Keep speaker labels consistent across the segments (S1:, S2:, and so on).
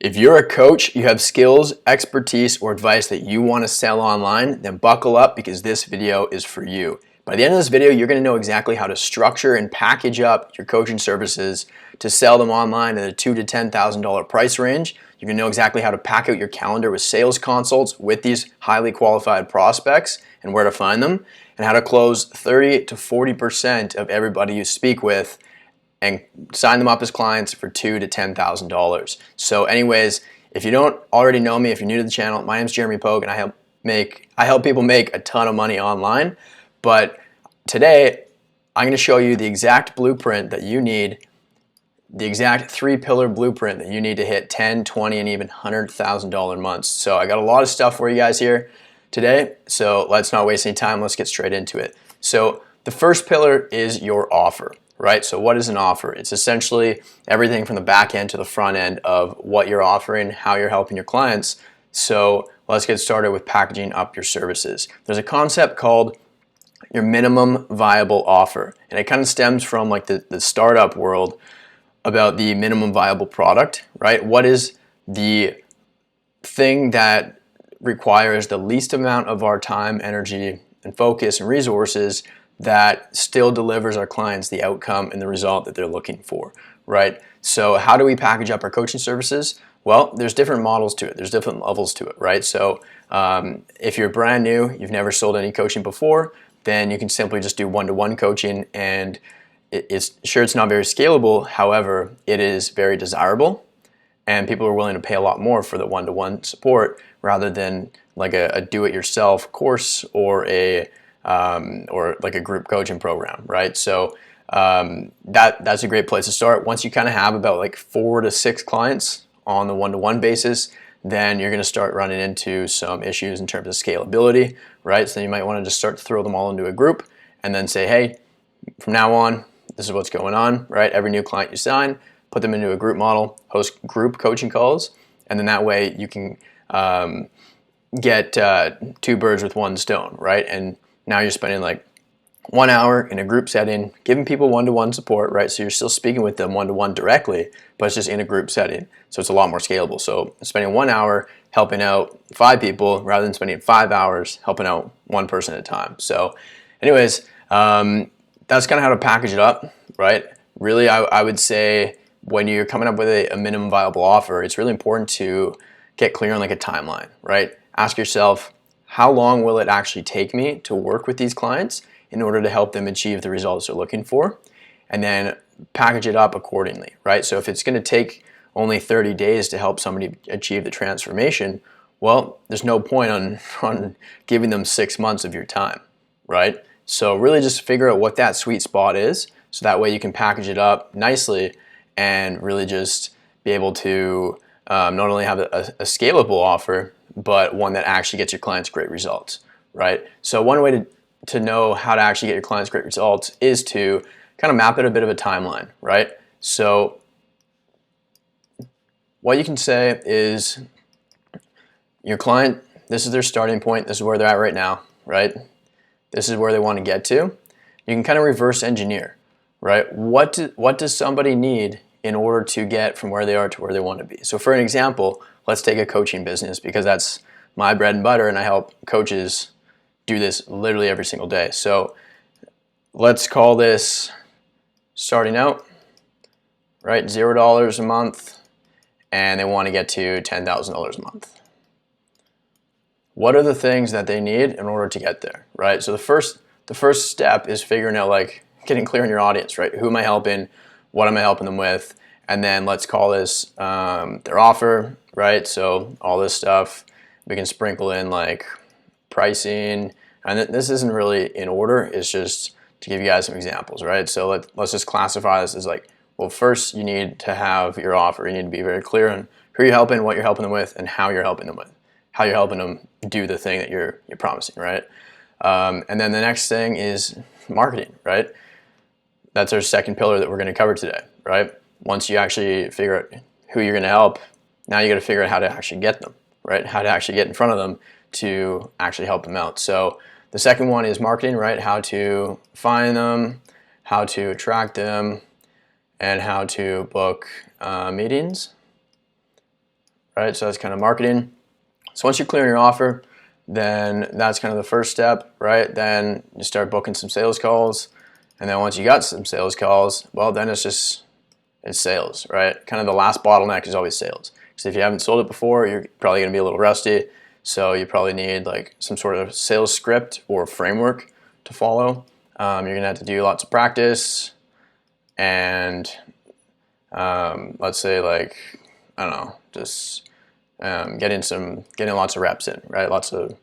S1: If you're a coach, you have skills, expertise, or advice that you want to sell online, then buckle up because this video is for you. By the end of this video, you're going to know exactly how to structure and package up your coaching services to sell them online at a $2,000 to $10,000 price range. You're going to know exactly how to pack out your calendar with sales consults with these highly qualified prospects and where to find them, and how to close 30 to 40% of everybody you speak with and sign them up as clients for $2,000 to $10,000. So anyways, if you don't already know me, if you're new to the channel, my name's Jeremy Pogue and I help people make a ton of money online. But today, I'm going to show you the exact blueprint that you need, the exact 3-pillar blueprint that you need to hit $10,000, $20,000, and even $100,000 months. So I got a lot of stuff for you guys here today, so let's not waste any time. Let's get straight into it. So the first pillar is your offer. Right? So what is an offer? It's essentially everything from the back end to the front end of what you're offering, how you're helping your clients. So let's get started with packaging up your services. There's a concept called your minimum viable offer, and it kind of stems from like the startup world about the minimum viable product, right? What is the thing that requires the least amount of our time, energy, and focus and resources that still delivers our clients the outcome and the result that they're looking for, right? So how do we package up our coaching services? Well, there's different models to it. There's different levels to it, right? So if you're brand new, you've never sold any coaching before, then you can simply just do one-to-one coaching, and it's not very scalable. However, it is very desirable, and people are willing to pay a lot more for the one-to-one support rather than like a do-it-yourself course or like a group coaching program, right? So that's a great place to start. Once you kind of have about like 4 to 6 clients on the one-to-one basis, then you're going to start running into some issues in terms of scalability, right? So you might want to just start to throw them all into a group and then say, hey, from now on, this is what's going on, right? Every new client you sign, put them into a group model, host group coaching calls, and then that way you can get 2 birds with 1 stone, right? And now you're spending like 1 hour in a group setting, giving people one-to-one support, right? So you're still speaking with them one-to-one directly, but it's just in a group setting. So it's a lot more scalable. So spending 1 hour helping out 5 people rather than spending 5 hours helping out 1 person at a time. So anyways, that's kind of how to package it up, right? Really, I would say when you're coming up with a minimum viable offer, it's really important to get clear on like a timeline, right? Ask yourself, how long will it actually take me to work with these clients in order to help them achieve the results they're looking for? And then package it up accordingly, right? So if it's going to take only 30 days to help somebody achieve the transformation, well, there's no point on giving them 6 months of your time, right? So really just figure out what that sweet spot is, so that way you can package it up nicely and really just be able to not only have a scalable offer, but one that actually gets your clients great results, right? So one way to know how to actually get your clients great results is to kind of map out a bit of a timeline, right? So what you can say is your client, this is their starting point, this is where they're at right now, right? This is where they want to get to. You can kind of reverse engineer, right? What does somebody need in order to get from where they are to where they want to be? So for an example, let's take a coaching business, because that's my bread and butter and I help coaches do this literally every single day. So let's call this starting out, right? $0 a month, and they want to get to $10,000 a month. What are the things that they need in order to get there, right? So the first step is figuring out, like, getting clear on your audience, right? Who am I helping? What am I helping them with? And then let's call this their offer, right? So all this stuff, we can sprinkle in like pricing, and this isn't really in order, it's just to give you guys some examples, right? So let's just classify this as like, well, first you need to have your offer. You need to be very clear on who you're helping, what you're helping them with, and how you're helping them with, how you're helping them do the thing that you're promising, right? And then the next thing is marketing, right? That's our second pillar that we're going to cover today, right? Once you actually figure out who you're going to help, now you got to figure out how to actually get them, right? How to actually get in front of them to actually help them out. So the second one is marketing, right? How to find them, how to attract them, and how to book meetings. right? So that's kind of marketing. So once you're clear on your offer, then that's kind of the first step, right? Then you start booking some sales calls. And then once you got some sales calls, well, then it's sales, right? Kind of the last bottleneck is always sales. Because if you haven't sold it before, you're probably going to be a little rusty. So you probably need like some sort of sales script or framework to follow. You're going to have to do lots of practice and let's say like, I don't know, just getting lots of reps in, right? Lots of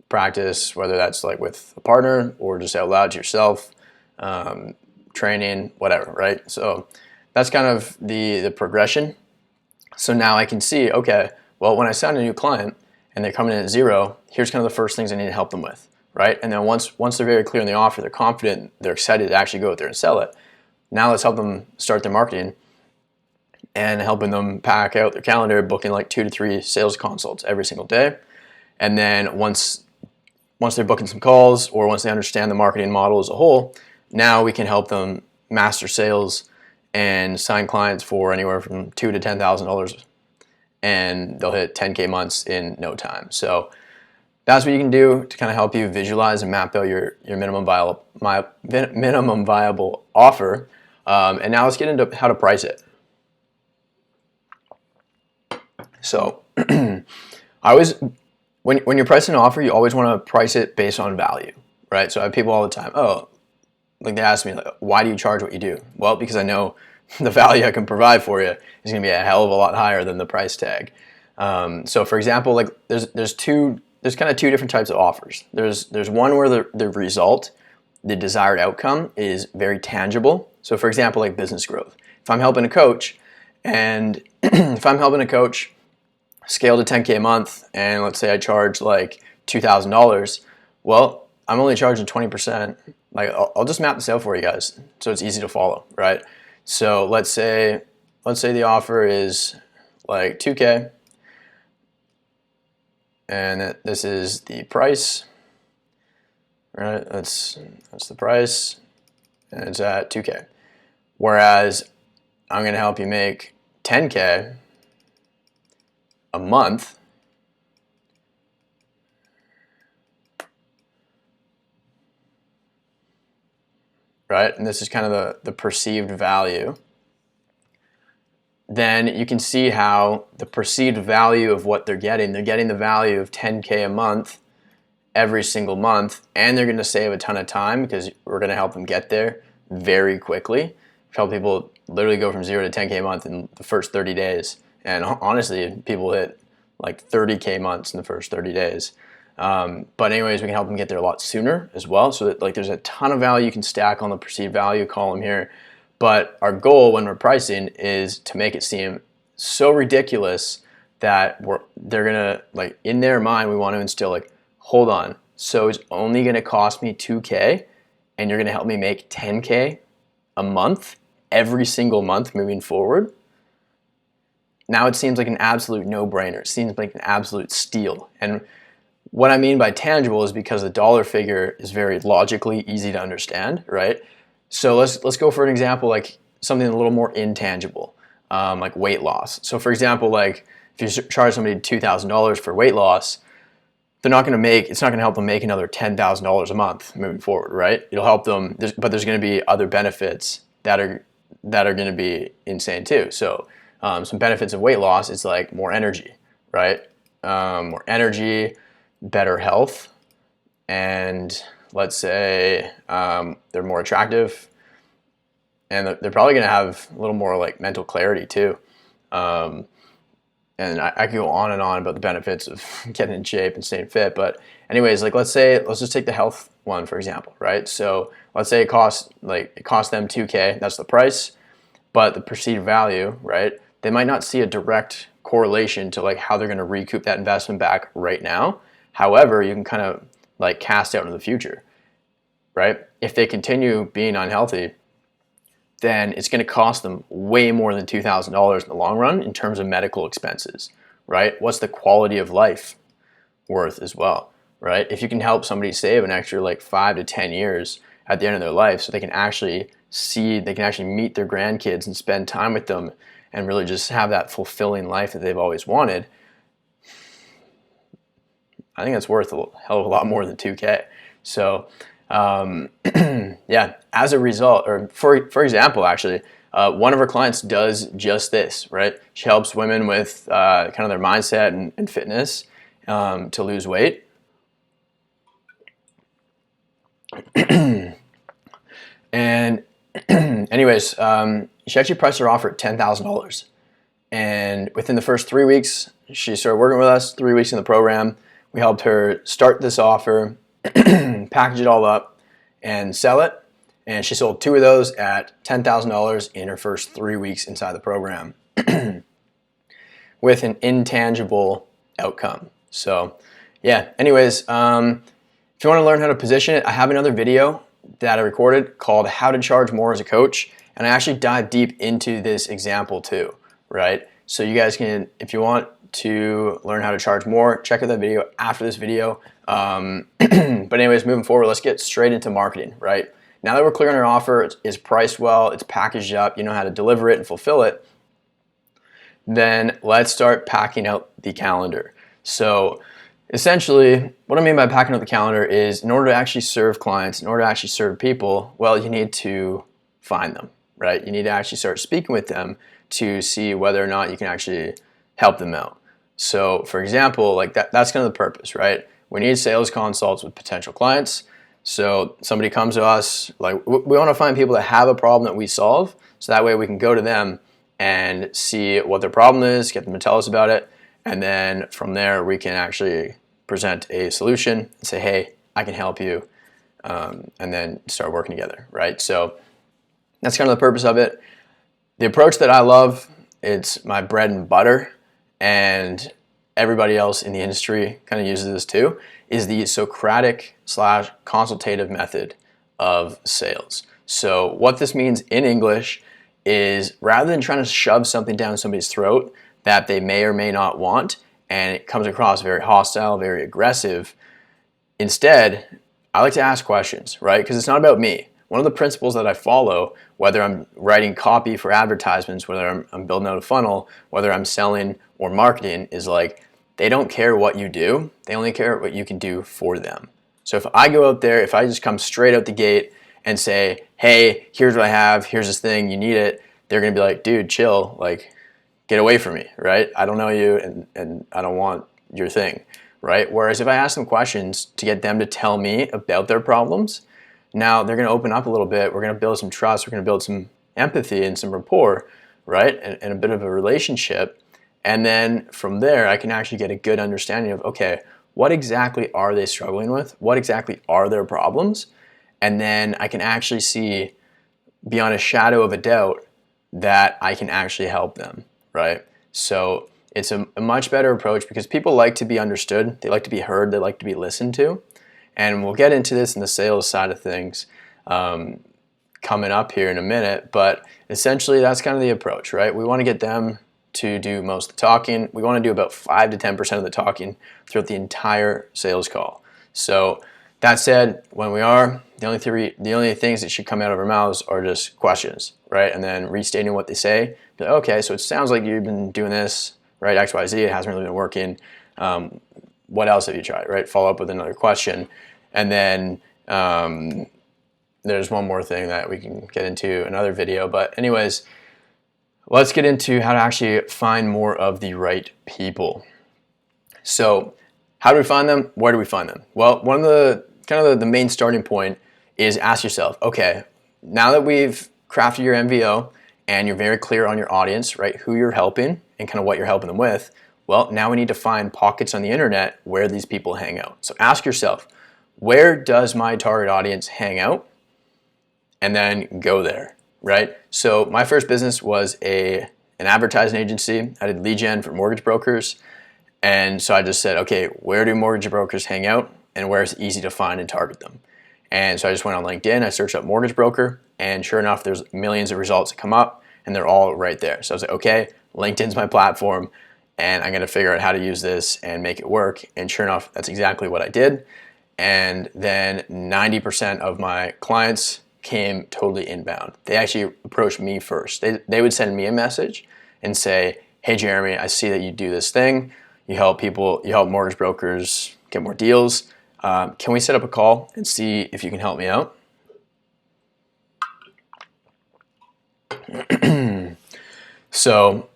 S1: practice, whether that's like with a partner or just out loud to yourself, training, whatever, right? So that's kind of the progression. So now I can see, okay, well, when I sign a new client and they're coming in at zero, here's kind of the first things I need to help them with, right? And then once they're very clear in the offer, they're confident, they're excited to actually go out there and sell it. Now let's help them start their marketing and helping them pack out their calendar, booking like 2 to 3 sales consults every single day. And then once they're booking some calls or once they understand the marketing model as a whole, now we can help them master sales and sign clients for anywhere from $2,000 to $10,000, and they'll hit 10K months in no time. So that's what you can do to kind of help you visualize and map out your minimum viable offer. And now let's get into how to price it. So I always, when you're pricing an offer, you always want to price it based on value, right? So I have people all the time, like they ask me, like, why do you charge what you do? Well, because I know the value I can provide for you is going to be a hell of a lot higher than the price tag. So for example, like there's kind of two different types of offers. There's one where the result, the desired outcome is very tangible. So for example, like business growth. If I'm helping a coach scale to 10K a month, and let's say I charge like $2,000, well, I'm only charging 20%. Like I'll just map this out for you guys so it's easy to follow, right? So let's say the offer is like 2K, and this is the price, right? That's the price, and it's at 2K. Whereas I'm going to help you make 10K a month, right? And this is kind of the perceived value. Then you can see how the perceived value of what they're getting the value of 10K a month every single month, and they're going to save a ton of time because we're going to help them get there very quickly. We help people literally go from 0 to 10K a month in the first 30 days. And honestly, people hit like 30K months in the first 30 days. But anyways, we can help them get there a lot sooner as well. So that like there's a ton of value you can stack on the perceived value column here. But our goal when we're pricing is to make it seem so ridiculous that they're gonna, like, in their mind, we want to instill like, hold on, so it's only gonna cost me 2K and you're gonna help me make 10K a month every single month moving forward. Now it seems like an absolute no-brainer. It seems like an absolute steal. And what I mean by tangible is because the dollar figure is very logically easy to understand, right? So let's go for an example, like something a little more intangible, like weight loss. So for example, like if you charge somebody $2,000 for weight loss, it's not going to help them make another $10,000 a month moving forward, right? It'll help them, but there's going to be other benefits that are going to be insane too. So some benefits of weight loss is like more energy, right? More energy, better health, and let's say they're more attractive, and they're probably going to have a little more like mental clarity too. And I could go on and on about the benefits of getting in shape and staying fit. But anyways, like let's just take the health one for example, right? So let's say it costs them 2K, that's the price, but the perceived value, right? They might not see a direct correlation to like how they're going to recoup that investment back right now. However, you can kind of like cast out into the future, right? If they continue being unhealthy, then it's going to cost them way more than $2,000 in the long run in terms of medical expenses, right? What's the quality of life worth as well, right? If you can help somebody save an extra like 5 to 10 years at the end of their life so they can actually meet their grandkids and spend time with them and really just have that fulfilling life that they've always wanted, I think that's worth a hell of a lot more than 2K. So yeah, as a result, or for example, actually, one of our clients does just this, right? She helps women with kind of their mindset and fitness to lose weight. And anyways, she actually priced her offer at $10,000. And within the first 3 weeks, she started working with us. 3 weeks in the program, we helped her start this offer, package it all up, and sell it. And she sold 2 of those at $10,000 in her first 3 weeks inside the program with an intangible outcome. So yeah, anyways, if you want to learn how to position it, I have another video that I recorded called How to Charge More as a Coach. And I actually dive deep into this example too, right? So you guys can, if you want to learn how to charge more, check out that video after this video. But anyways, moving forward, let's get straight into marketing, right? Now that we're clear on our offer, it's priced well, it's packaged up, you know how to deliver it and fulfill it, then let's start packing out the calendar. So essentially, what I mean by packing out the calendar is in order to actually serve clients, in order to actually serve people, well, you need to find them, right? You need to actually start speaking with them to see whether or not you can actually help them out. So for example, like that's kind of the purpose, right? We need sales consults with potential clients. So somebody comes to us, like we want to find people that have a problem that we solve, so that way we can go to them and see what their problem is, get them to tell us about it, and then from there we can actually present a solution and say, hey, I can help you, and then start working together, right? So that's kind of the purpose of it. The approach that I love, it's my bread and butter, and everybody else in the industry kind of uses this too, is the Socratic / consultative method of sales. So what this means in English is rather than trying to shove something down somebody's throat that they may or may not want, and it comes across very hostile, very aggressive, instead, I like to ask questions, right? Because it's not about me. One of the principles that I follow, whether I'm writing copy for advertisements, whether I'm building out a funnel, whether I'm selling or marketing, is like, they don't care what you do, they only care what you can do for them. So if I go out there, if I just come straight out the gate and say, hey, here's what I have, here's this thing, you need it, they're gonna be like, dude, chill, like, get away from me, right? I don't know you and I don't want your thing, right? Whereas if I ask them questions to get them to tell me about their problems, now they're gonna open up a little bit, we're gonna build some trust, we're gonna build some empathy and some rapport, right? And a bit of a relationship. And then from there, I can actually get a good understanding of, okay, what exactly are they struggling with? What exactly are their problems? And then I can actually see beyond a shadow of a doubt that I can actually help them, right? So it's a much better approach because people like to be understood. They like to be heard. They like to be listened to. And we'll get into this in the sales side of things coming up here in a minute. But essentially, that's kind of the approach, right? We want to get them to do most of the talking. We want to do about 5 to 10% of the talking throughout the entire sales call. So that said, when we are, the only things that should come out of our mouths are just questions, right? And then restating what they say. Like, okay, so it sounds like you've been doing this, right? X, Y, Z, it hasn't really been working. What else have you tried, right? Follow up with another question. And then there's one more thing that we can get into another video. But anyways, let's get into how to actually find more of the right people. So how do we find them? Where do we find them? Well, one of the kind of the main starting point is ask yourself, okay, now that we've crafted your MVO and you're very clear on your audience, right, who you're helping and kind of what you're helping them with, well, now we need to find pockets on the internet where these people hang out. So ask yourself, where does my target audience hang out? And then go there, right? So my first business was an advertising agency. I did lead gen for mortgage brokers. And so I just said, okay, where do mortgage brokers hang out and where is it easy to find and target them? And so I just went on LinkedIn, I searched up mortgage broker, and sure enough, there's millions of results that come up and they're all right there. So I was like, okay, LinkedIn's my platform and I'm gonna figure out how to use this and make it work. And sure enough, that's exactly what I did. And then 90% of my clients came totally inbound. They actually approached me first. They would send me a message and say, hey Jeremy, I see that you do this thing. You help people, you help mortgage brokers get more deals. Can we set up a call and see if you can help me out? So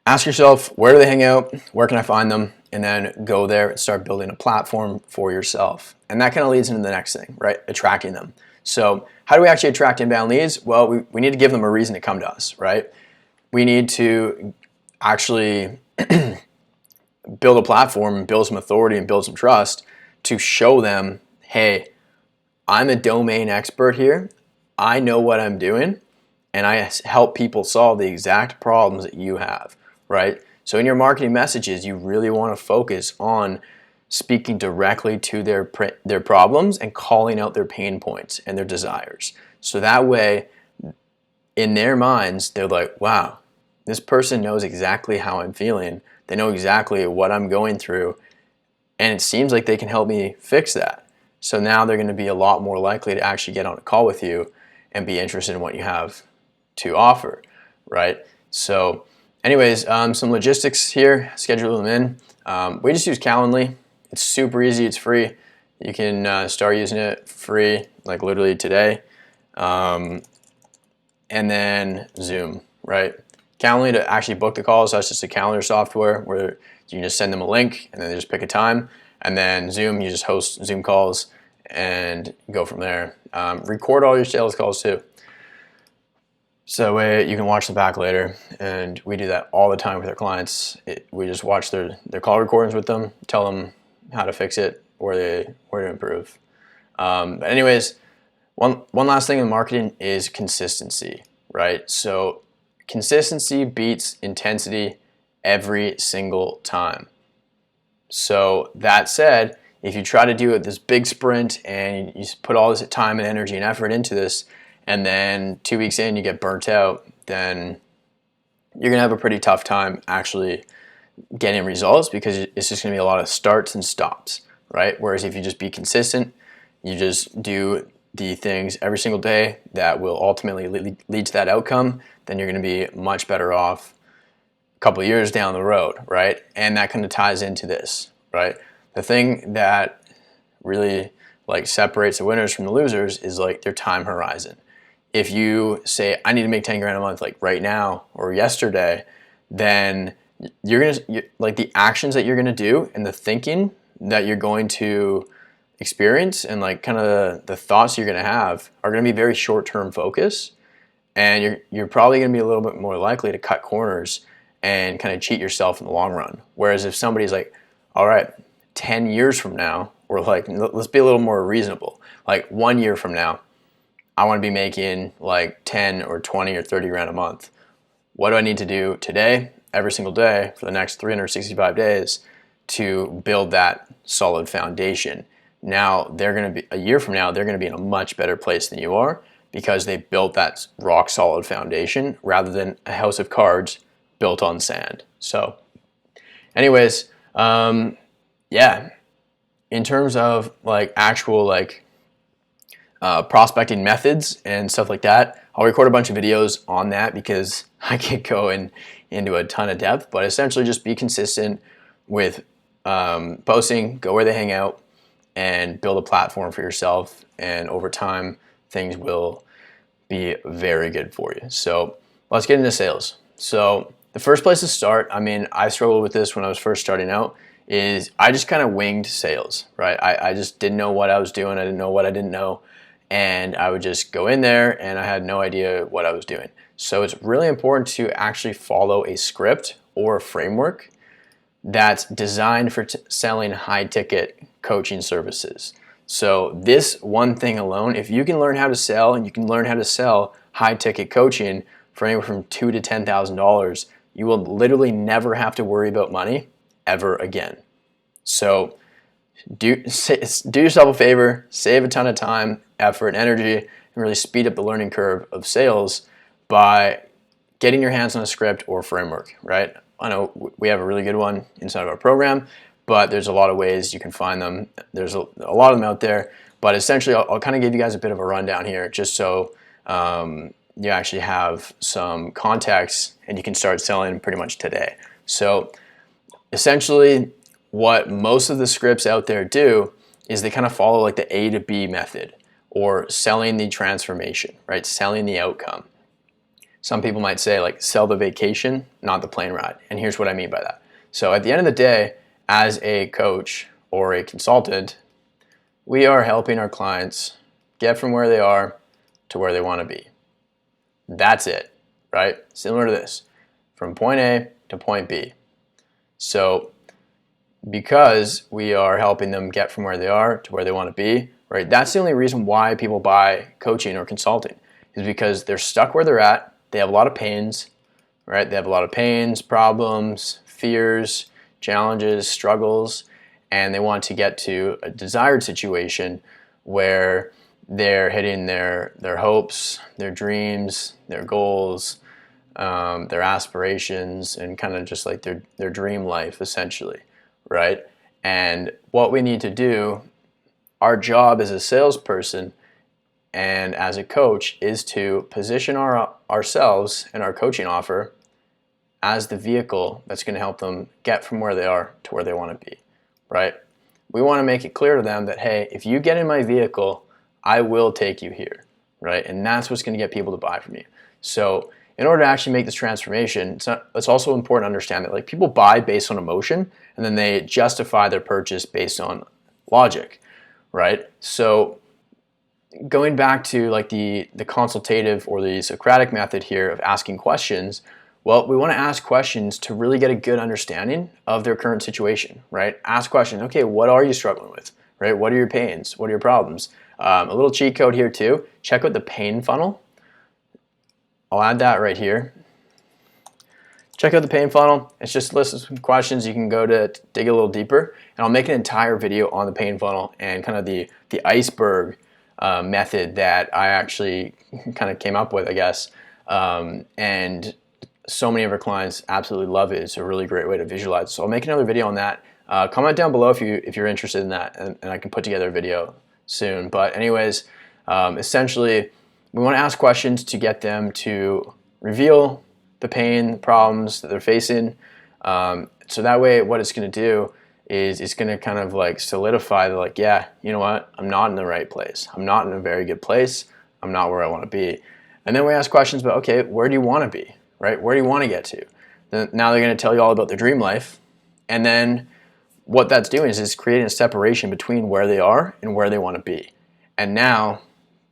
S1: ask yourself, where do they hang out? Where can I find them? And then go there and start building a platform for yourself. And that kind of leads into the next thing, right? Attracting them. So how do we actually attract inbound leads? Well, we need to give them a reason to come to us, right? We need to actually build a platform, build some authority, and build some trust to show them, hey, I'm a domain expert here. I know what I'm doing, and I help people solve the exact problems that you have, right? So in your marketing messages, you really want to focus on speaking directly to their problems and calling out their pain points and their desires. So that way, in their minds, they're like, wow, this person knows exactly how I'm feeling. They know exactly what I'm going through, and it seems like they can help me fix that. So now they're going to be a lot more likely to actually get on a call with you and be interested in what you have to offer, right? So anyways, some logistics here, schedule them in. We just use Calendly. It's super easy, it's free. You can start using it free, like literally today. And then Zoom, right? Calendly to actually book the calls, that's just a calendar software where you can just send them a link and then they just pick a time. And then Zoom, you just host Zoom calls and go from there. Record all your sales calls too. So that way you can watch them back later, and we do that all the time with our clients. We just watch their call recordings with them, tell them how to fix it, where to improve. But anyways, one last thing in marketing is consistency, right? So consistency beats intensity every single time. So that said, if you try to do this big sprint and you put all this time and energy and effort into this, and then 2 weeks in you get burnt out, then you're gonna have a pretty tough time actually getting results, because it's just gonna be a lot of starts and stops, right? Whereas if you just be consistent, you just do the things every single day that will ultimately lead to that outcome, then you're gonna be much better off a couple of years down the road, right? And that kind of ties into this, right? The thing that really like separates the winners from the losers is like their time horizon. If you say, I need to make 10 grand a month like right now or yesterday, then like the actions that you're gonna do and the thinking that you're going to experience and like kind of the thoughts you're gonna have are gonna be very short-term focus, and you're probably gonna be a little bit more likely to cut corners and kind of cheat yourself in the long run. Whereas if somebody's like, all right, 10 years from now, or like, let's be a little more reasonable, like 1 year from now, I want to be making like 10 or 20 or 30 grand a month. What do I need to do today, every single day, for the next 365 days to build that solid foundation? Now, they're going to be, a year from now, they're going to be in a much better place than you are, because they built that rock solid foundation rather than a house of cards built on sand. So anyways, yeah, in terms of like actual like prospecting methods and stuff like that, I'll record a bunch of videos on that because I can't go into a ton of depth, but essentially just be consistent with posting, go where they hang out, and build a platform for yourself, and over time things will be very good for you. So let's get into sales. So the first place to start, I mean, I struggled with this when I was first starting out, is I just kind of winged sales, right? I just didn't know what I was doing. I didn't know what I didn't know. And I would just go in there and I had no idea what I was doing. So it's really important to actually follow a script or a framework that's designed for selling high ticket coaching services. So this one thing alone, if you can learn how to sell, and you can learn how to sell high ticket coaching for anywhere from $2,000 to $10,000, you will literally never have to worry about money ever again. So do yourself a favor, save a ton of time, effort, and energy, and really speed up the learning curve of sales by getting your hands on a script or framework, right? I know we have a really good one inside of our program, but there's a lot of ways you can find them. There's a lot of them out there, but essentially I'll kind of give you guys a bit of a rundown here, just so you actually have some context and you can start selling pretty much today. So essentially what most of the scripts out there do is they kind of follow like the A to B method, or selling the transformation, right? Selling the outcome. Some people might say like sell the vacation, not the plane ride. And here's what I mean by that. So at the end of the day, as a coach or a consultant, we are helping our clients get from where they are to where they want to be. That's it, right? Similar to this, from point A to point B. So because we are helping them get from where they are to where they want to be, right? That's the only reason why people buy coaching or consulting, is because they're stuck where they're at. They have a lot of pains, right? They have a lot of pains, problems, fears, challenges, struggles, and they want to get to a desired situation where they're hitting their hopes, their dreams, their goals, their aspirations, and kind of just like their dream life essentially, right? And what we need to do, our job as a salesperson and as a coach, is to position ourselves and our coaching offer as the vehicle that's going to help them get from where they are to where they want to be, right? We want to make it clear to them that, hey, if you get in my vehicle, I will take you here, right? And that's what's going to get people to buy from you. So in order to actually make this transformation, it's also important to understand that like people buy based on emotion, and then they justify their purchase based on logic, right? So going back to like the consultative or the Socratic method here of asking questions, well, we want to ask questions to really get a good understanding of their current situation, right? Ask questions. Okay, what are you struggling with, right? What are your pains? What are your problems? A little cheat code here too. Check out the pain funnel. I'll add that right here. Check out the pain funnel. It's just a list of some questions you can go to dig a little deeper. And I'll make an entire video on the pain funnel and kind of the iceberg method that I actually kind of came up with, I guess. And so many of our clients absolutely love it. It's a really great way to visualize. So I'll make another video on that. Comment down below if you're interested in that, and I can put together a video soon. But anyways, essentially, we want to ask questions to get them to reveal the pain, the problems that they're facing. So that way, what it's going to do is it's going to kind of like solidify the like, yeah, you know what? I'm not in the right place. I'm not in a very good place. I'm not where I want to be. And then we ask questions about, okay, where do you want to be, right? Where do you want to get to? Then now they're going to tell you all about their dream life. And then what that's doing is creating a separation between where they are and where they want to be. And now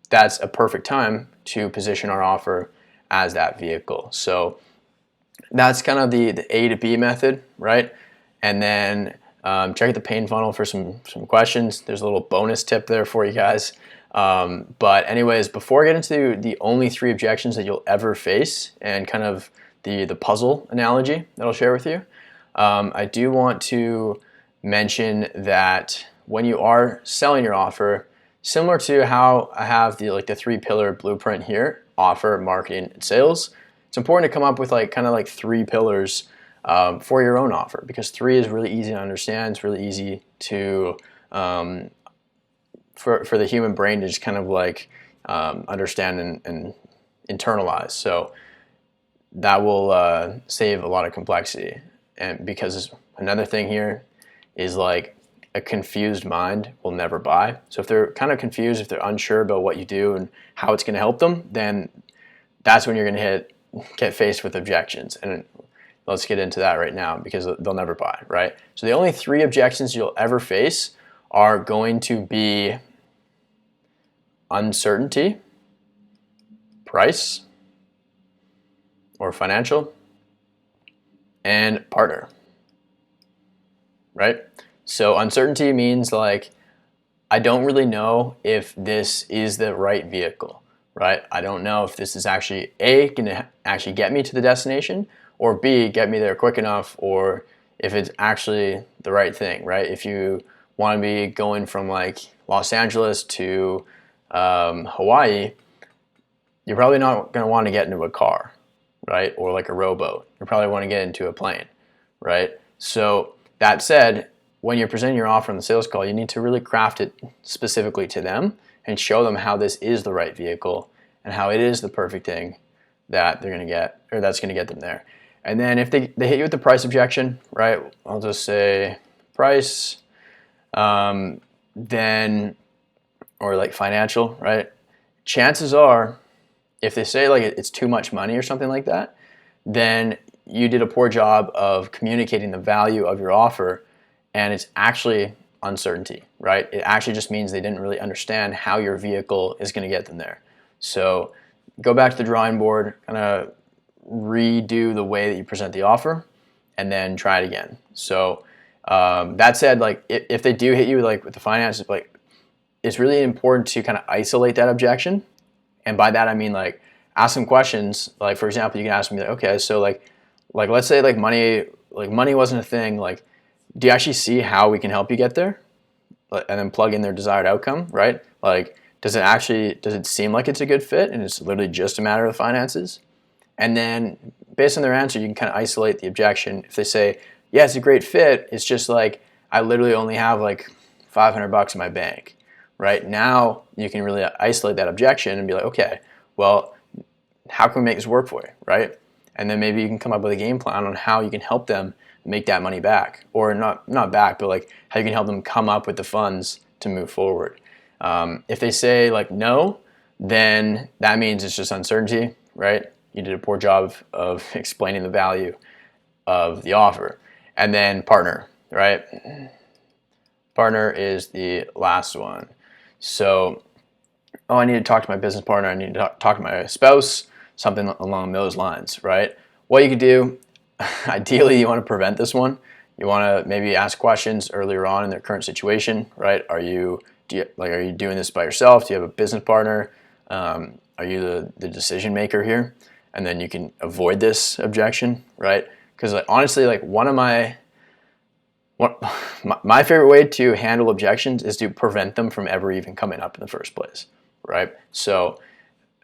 S1: that's a perfect time to position our offer as that vehicle. So that's kind of the A to B method, right? And then check out the pain funnel for some questions. There's a little bonus tip there for you guys. But anyways, before I get into the only 3 objections that you'll ever face and kind of the puzzle analogy that I'll share with you, I do want to mention that when you are selling your offer, similar to how I have the 3-pillar blueprint here, offer, marketing, and sales, it's important to come up with kind of 3 pillars for your own offer, because 3 is really easy to understand. It's really easy to for the human brain to just kind of understand and internalize. So that will save a lot of complexity. And because another thing here is a confused mind will never buy. So if they're kind of confused, if they're unsure about what you do and how it's going to help them, then that's when you're going to get faced with objections. And let's get into that right now, because they'll never buy, right? So the only 3 objections you'll ever face are going to be uncertainty, price or financial, and partner, right? So uncertainty means I don't really know if this is the right vehicle, right? I don't know if this is actually A, going to actually get me to the destination, or B, get me there quick enough, or if it's actually the right thing, right? If you want to be going from Los Angeles to Hawaii, you're probably not going to want to get into a car, right? Or a rowboat. You probably want to get into a plane, right? So that said, when you're presenting your offer on the sales call, you need to really craft it specifically to them and show them how this is the right vehicle and how it is the perfect thing that they're going to get, or that's going to get them there. And then if they hit you with the price objection, right, I'll just say price, then, or like financial, right? Chances are, if they say like it's too much money or something like that, then you did a poor job of communicating the value of your offer, and it's actually uncertainty, right? It actually just means they didn't really understand how your vehicle is going to get them there. So go back to the drawing board, kind of redo the way that you present the offer, and then try it again. So that said, like if they do hit you like with the finances, like it's really important to kind of isolate that objection. And by that I mean like ask some questions. Like for example, you can ask me like, okay, so like let's say like money wasn't a thing. Like, do you actually see how we can help you get there? And then plug in their desired outcome, right? Like, does it seem like it's a good fit and it's literally just a matter of finances? And then based on their answer, you can kind of isolate the objection. If they say, yeah, it's a great fit, it's just like, I literally only have like $500 in my bank, right? Now you can really isolate that objection and be like, okay, well, how can we make this work for you, right? And then maybe you can come up with a game plan on how you can help them make that money back, or not back, but like how you can help them come up with the funds to move forward. If they say like no, then that means it's just uncertainty, right? You did a poor job of explaining the value of the offer. And then partner, right? Partner is the last one. So, oh, I need to talk to my business partner, I need to talk to my spouse, something along those lines, right? What you could do, ideally you want to prevent this one. You want to maybe ask questions earlier on in their current situation, right? Are you doing this by yourself? Do you have a business partner? Are you the decision maker here? And then you can avoid this objection, right? Because like, honestly, like my favorite way to handle objections is to prevent them from ever even coming up in the first place, right? So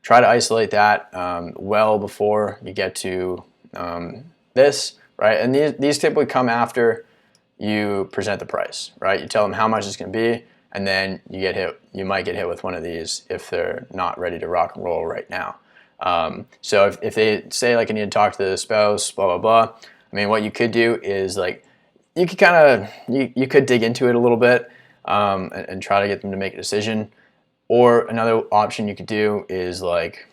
S1: try to isolate that well before you get to this, right? And these typically come after you present the price, right? You tell them how much it's going to be, and then you might get hit with one of these if they're not ready to rock and roll right now. So if they say like, I need to talk to the spouse, blah, blah, blah. I mean, what you could do is like, you could kind of, you could dig into it a little bit and try to get them to make a decision. Or another option you could do is like,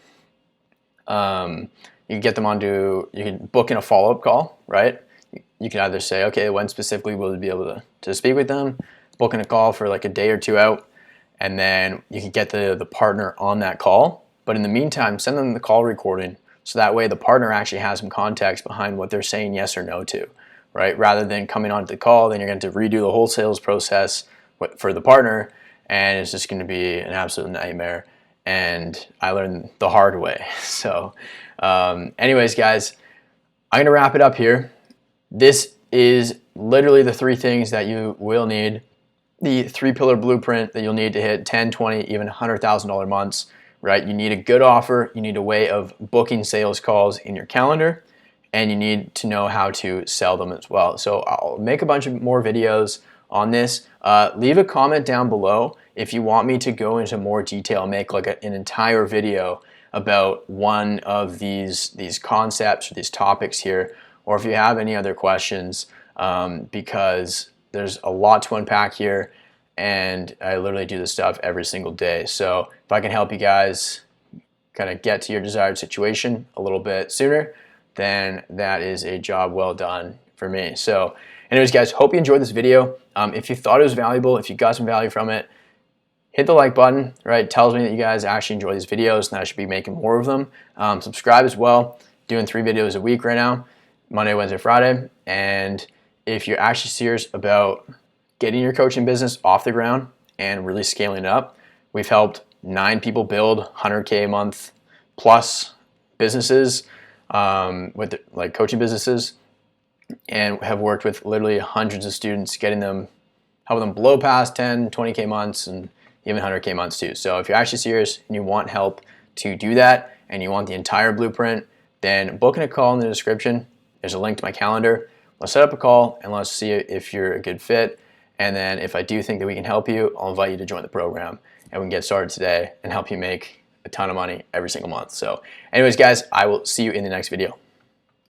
S1: you can book in a follow-up call, right? You can either say, okay, when specifically will you be able to speak with them, book in a call for like a day or two out, and then you can get the partner on that call. But in the meantime, send them the call recording so that way the partner actually has some context behind what they're saying yes or no to, right? Rather than coming onto the call, then you're going to redo the whole sales process for the partner, and it's just going to be an absolute nightmare. And I learned the hard way. So anyways, guys, I'm going to wrap it up here. This is literally the 3 things that you will need. The 3-pillar blueprint that you'll need to hit 10, 20, even $100,000 months, right? You need a good offer. You need a way of booking sales calls in your calendar, and you need to know how to sell them as well. So I'll make a bunch of more videos on this. Leave a comment down below if you want me to go into more detail, make like an entire video about one of these concepts or these topics here, or if you have any other questions, because there's a lot to unpack here, and I literally do this stuff every single day. So if I can help you guys kind of get to your desired situation a little bit sooner, then that is a job well done for me. So anyways, guys, hope you enjoyed this video. If you thought it was valuable, if you got some value from it, hit the like button, right? It tells me that you guys actually enjoy these videos and that I should be making more of them. Subscribe as well. Doing 3 videos a week right now, Monday, Wednesday, Friday. And if you're actually serious about getting your coaching business off the ground and really scaling it up, we've helped 9 people build 100K a month plus businesses with like coaching businesses, and have worked with literally hundreds of students, helping them blow past 10, 20K months and even 100K months too. So if you're actually serious and you want help to do that and you want the entire blueprint, then book in a call in the description. There's a link to my calendar. Let's set up a call and let's see if you're a good fit. And then if I do think that we can help you, I'll invite you to join the program and we can get started today and help you make a ton of money every single month. So anyways, guys, I will see you in the next video.